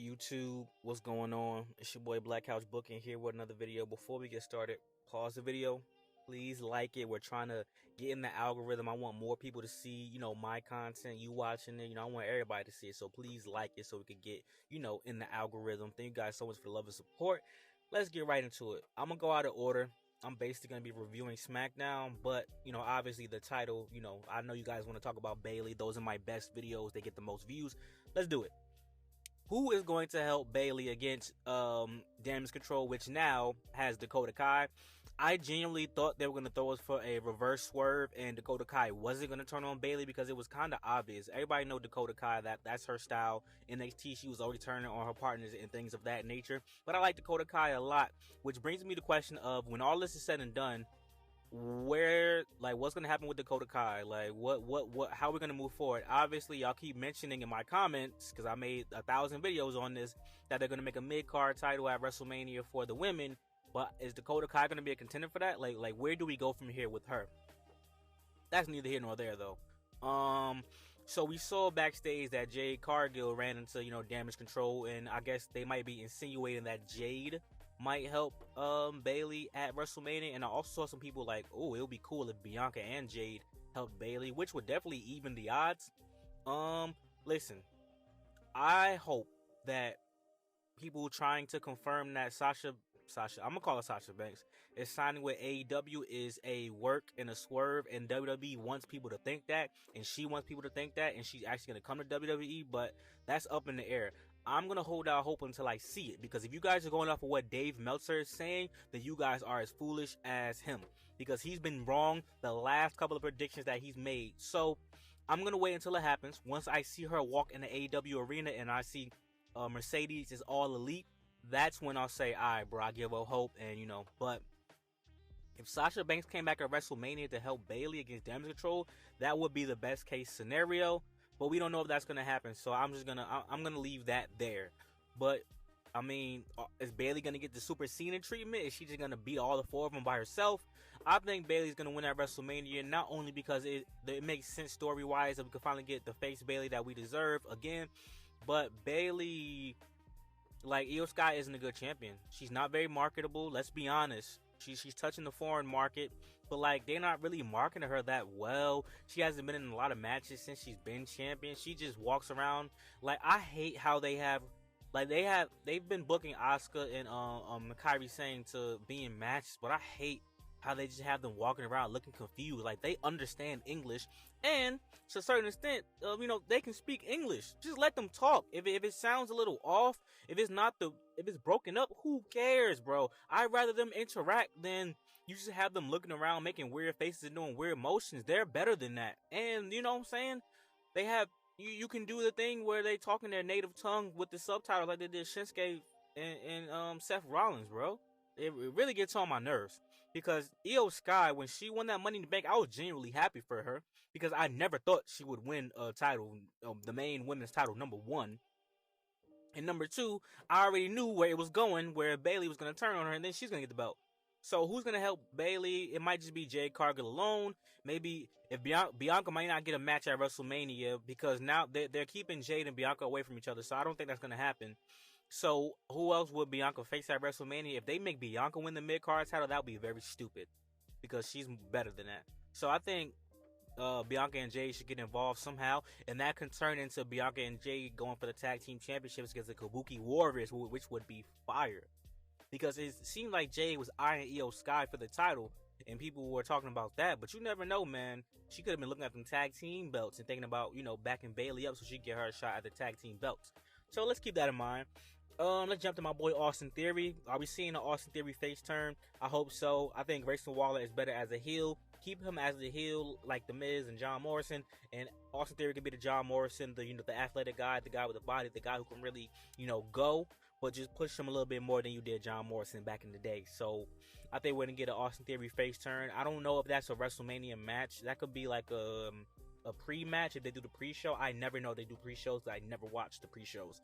YouTube, what's going on? It's your boy Black Couch Booking here with another video. Before we get started, pause the video. Please like it. We're trying to get in the algorithm. I want more people to see, my content, you watching it. I want everybody to see it. So please like it so we can get, in the algorithm. Thank you guys so much for the love and support. Let's get right into it. I'm going to go out of order. I'm basically going to be reviewing Smackdown, but, obviously the title, I know you guys want to talk about Bayley. Those are my best videos. They get the most views. Let's do it. Who is going to help Bayley against Damage Control, which now has Dakota Kai? I genuinely thought they were going to throw us for a reverse swerve, and Dakota Kai wasn't going to turn on Bayley because it was kind of obvious. Everybody know Dakota Kai, that's her style. NXT, she was always turning on her partners and things of that nature. But I like Dakota Kai a lot, which brings me to the question of, when all this is said and done, what's gonna happen with Dakota Kai? How are we gonna move forward? Obviously, y'all keep mentioning in my comments, because I made 1,000 videos on this, that they're gonna make a mid-card title at WrestleMania for the women. But is Dakota Kai gonna be a contender for that? Where do we go from here with her? That's neither here nor there, though. So we saw backstage that Jade Cargill ran into, Damage Control, and I guess they might be insinuating that Jade might help Bayley at WrestleMania. And I also saw some people like, oh, it would be cool if Bianca and Jade helped Bayley, which would definitely even the odds. Listen, I hope that people trying to confirm that Sasha, I'm gonna call her Sasha Banks, is signing with AEW is a work and a swerve, and WWE wants people to think that, and she wants people to think that, and she's actually gonna come to WWE, but that's up in the air. I'm going to hold out hope until I see it, because if you guys are going off of what Dave Meltzer is saying, then you guys are as foolish as him, because he's been wrong the last couple of predictions that he's made. So I'm going to wait until it happens. Once I see her walk in the AEW arena and I see Mercedes is all elite, that's when I'll say, all right, bro, I give up hope. And, but if Sasha Banks came back at WrestleMania to help Bayley against Damage Control, that would be the best case scenario. But we don't know if that's gonna happen, so I'm gonna leave that there. But I mean, is Bayley gonna get the Super Cena treatment? Is she just gonna beat all the four of them by herself? I think Bayley's gonna win at WrestleMania, not only because it makes sense story wise that we can finally get the face Bayley that we deserve again, but Bayley, Io Sky isn't a good champion. She's not very marketable. Let's be honest. She's touching the foreign market, but they're not really marketing her that well. She hasn't been in a lot of matches since she's been champion. She just walks around. I hate how they've been booking Asuka and Kairi Sane to be in matches, but I hate how they just have them walking around looking confused. They understand English, and to a certain extent, they can speak English. Just let them talk. If it sounds a little off, if it's broken up, who cares, bro? I'd rather them interact than you just have them looking around making weird faces and doing weird motions. They're better than that. And you know what I'm saying? They have you can do the thing where they talk in their native tongue with the subtitles like they did Shinsuke and Seth Rollins, bro. It really gets on my nerves. Because Io Sky, when she won that Money in the Bank, I was genuinely happy for her, because I never thought she would win a title, the main women's title, number one. And number two, I already knew where it was going, where Bayley was going to turn on her, and then she's going to get the belt. So who's going to help Bayley? It might just be Jade Cargill alone. Maybe if Bianca might not get a match at WrestleMania, because now they're keeping Jade and Bianca away from each other, so I don't think that's going to happen. So who else would Bianca face at WrestleMania? If they make Bianca win the mid-card title, that would be very stupid, because she's better than that. So I think Bianca and Jade should get involved somehow, and that can turn into Bianca and Jade going for the tag team championships against the Kabuki Warriors, which would be fire. Because it seemed like Jade was eyeing Io Sky for the title, and people were talking about that, but you never know, man. She could have been looking at them tag team belts and thinking about, backing Bayley up so she could get her a shot at the tag team belts. So let's keep that in mind. Let's jump to my boy Austin Theory. Are we seeing an Austin Theory face turn? I hope so. I think Grayson Waller is better as a heel. Keep him as the heel like The Miz and John Morrison, and Austin Theory can be the John Morrison, the athletic guy, the guy with the body, the guy who can really, go, but just push him a little bit more than you did John Morrison back in the day. So I think we're gonna get an Austin Theory face turn. I don't know if that's a WrestleMania match. That could be like a pre-match if they do the pre-show. I never know they do pre-shows. I never watch the pre-shows.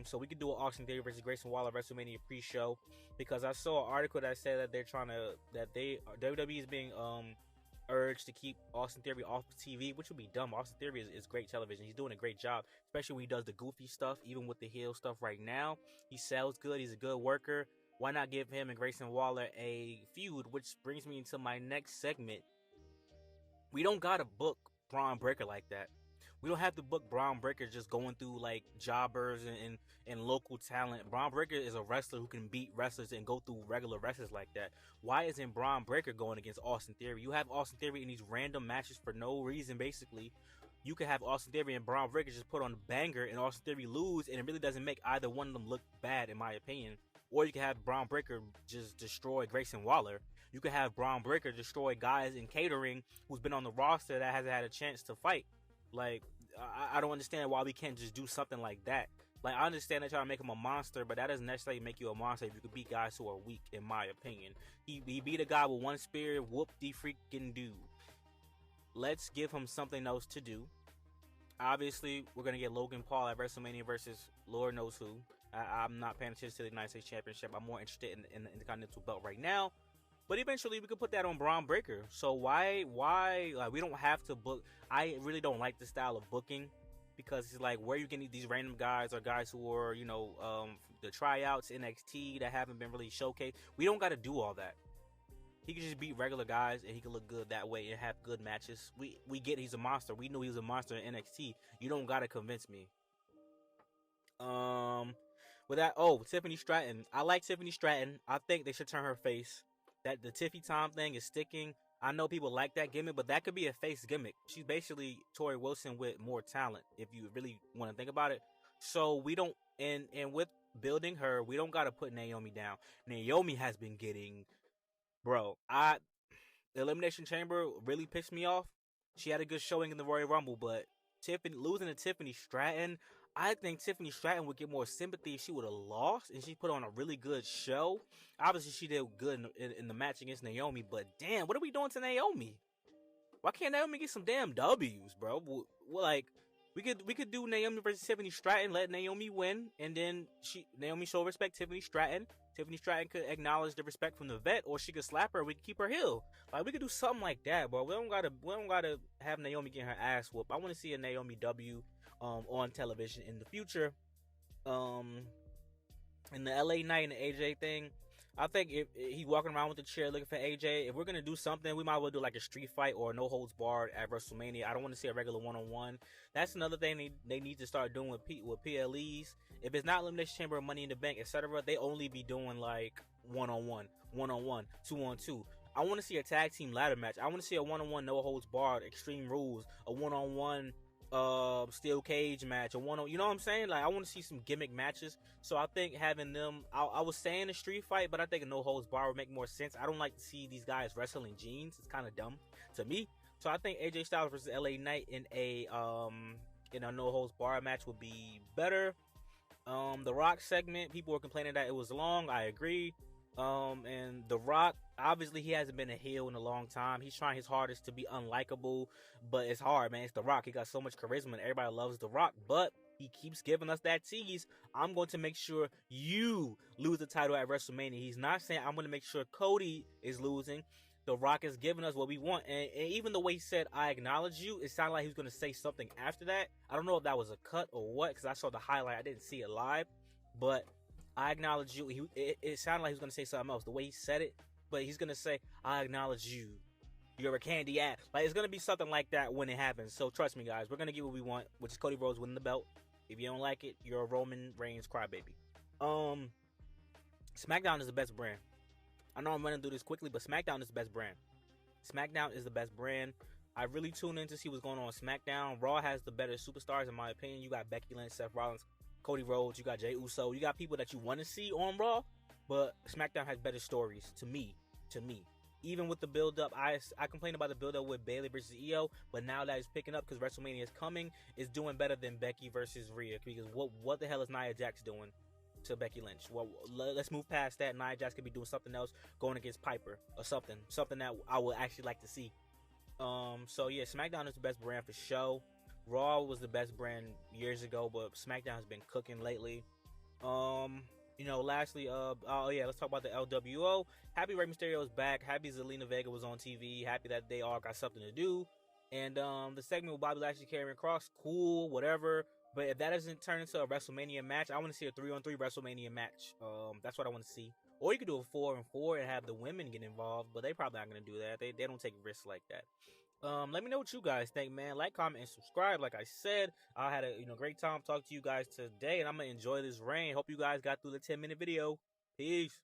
So we could do an Austin Theory versus Grayson Waller WrestleMania pre-show, because I saw an article that said that WWE is being urge to keep Austin Theory off TV, which would be dumb. Austin Theory is great television. He's doing a great job, especially when he does the goofy stuff, even with the heel stuff right now. He sells good. He's a good worker. Why not give him and Grayson Waller a feud? Which brings me into my next segment. We don't gotta book Braun Breaker like that. We don't have to book Braun Breaker just going through like jobbers and local talent. Braun Breaker is a wrestler who can beat wrestlers and go through regular wrestlers like that. Why isn't Braun Breaker going against Austin Theory? You have Austin Theory in these random matches for no reason, basically. You could have Austin Theory and Braun Breaker just put on a banger and Austin Theory lose, and it really doesn't make either one of them look bad, in my opinion. Or you could have Braun Breaker just destroy Grayson Waller. You could have Braun Breaker destroy guys in catering who's been on the roster that hasn't had a chance to fight. Like, I don't understand why we can't just do something like that. Like, I understand they try to make him a monster, but that doesn't necessarily make you a monster if you could beat guys who are weak, in my opinion. He beat a guy with one spear, whoop-de-freaking-do. Let's give him something else to do. Obviously, we're going to get Logan Paul at WrestleMania versus Lord knows who. I'm not paying attention to the United States Championship. I'm more interested in the Intercontinental belt right now. But eventually, we could put that on Braun Breaker. So why, like, we don't have to book. I really don't like this style of booking because it's like, where are you getting these random guys or guys who are, you know, the tryouts, NXT that haven't been really showcased. We don't got to do all that. He can just beat regular guys and he can look good that way and have good matches. We get he's a monster. We knew he was a monster in NXT. You don't got to convince me. With that, Tiffany Stratton. I like Tiffany Stratton. I think they should turn her face. That the Tiffy Tom thing is sticking. I know people like that gimmick, but that could be a face gimmick. She's basically Tori Wilson with more talent, if you really want to think about it. So we don't, and with building her, we don't got to put Naomi down. Naomi has been getting, the Elimination Chamber really pissed me off. She had a good showing in the Royal Rumble, but losing to Tiffany Stratton, I think Tiffany Stratton would get more sympathy if she would have lost and she put on a really good show. Obviously, she did good in the match against Naomi, but damn, what are we doing to Naomi? Why can't Naomi get some damn W's, bro? Like, we could do Naomi versus Tiffany Stratton, let Naomi win, and then Naomi show respect Tiffany Stratton. Tiffany Stratton could acknowledge the respect from the vet, or she could slap her. We could keep her heel. Like, we could do something like that, bro. We don't gotta have Naomi getting her ass whooped. I want to see a Naomi W on television in the future. In the LA Knight and the AJ thing, I think if he walking around with the chair looking for AJ, if we're gonna do something, we might as well do like a street fight or a no holds barred at WrestleMania. I don't want to see a regular one-on-one. That's another thing they need to start doing with PLEs. If it's not Elimination Chamber or Money in the Bank, etc., they only be doing like one-on-one, 2-on-2. I want to see a tag team ladder match. I want to see a one-on-one no holds barred Extreme Rules, a one-on-one steel cage match, or you know what I'm saying? Like, I want to see some gimmick matches. So I think having them, I was saying a street fight, but I think a no holds bar would make more sense. I don't like to see these guys wrestling jeans. It's kind of dumb to me. So I think AJ Styles versus LA Knight in a no holds bar match would be better. The Rock segment, people were complaining that it was long. I agree. And The Rock, obviously he hasn't been a heel in a long time. He's trying his hardest to be unlikable, but it's hard, man. It's The Rock. He got so much charisma and everybody loves The Rock, but he keeps giving us that tease. I'm going to make sure you lose the title at WrestleMania. He's not saying I'm going to make sure Cody is losing. The Rock is giving us what we want. And even the way he said, I acknowledge you, it sounded like he was going to say something after that. I don't know if that was a cut or what, because I saw the highlight. I didn't see it live, but I acknowledge you. It sounded like he was going to say something else, the way he said it. But he's going to say, I acknowledge you. You're a candy ass. Like, it's going to be something like that when it happens. So trust me, guys. We're going to get what we want, which is Cody Rhodes winning the belt. If you don't like it, you're a Roman Reigns crybaby. SmackDown is the best brand. I know I'm running through this quickly, but SmackDown is the best brand. SmackDown is the best brand. I really tune in to see what's going on SmackDown. Raw has the better superstars, in my opinion. You got Becky Lynch, Seth Rollins, Cody Rhodes. You got Jey Uso. You got people that you want to see on Raw, but SmackDown has better stories to me. Even with the build-up, I complained about the build-up with Bayley versus Io, but now that it's picking up because WrestleMania is coming, it's doing better than Becky versus Rhea. Because what the hell is Nia Jax doing to Becky Lynch? Well, let's move past that. Nia Jax could be doing something else, going against Piper or something that I would actually like to see. So yeah, SmackDown is the best brand for show. Raw was the best brand years ago, but SmackDown has been cooking lately. Lastly, oh yeah, let's talk about the LWO. Happy Rey Mysterio's back. Happy Zelina Vega was on TV. Happy that they all got something to do. And the segment with Bobby Lashley carrying Cross, cool, whatever. But if that doesn't turn into a WrestleMania match, I want to see a 3-on-3 WrestleMania match. That's what I want to see. Or you could do a 4-on-4 and have the women get involved, but they probably not gonna do that. They don't take risks like that. Let me know what you guys think, man. Like, comment, and subscribe. Like I said, I had a great time talking to you guys today, and I'm gonna enjoy this reign. Hope you guys got through the 10-minute video. Peace.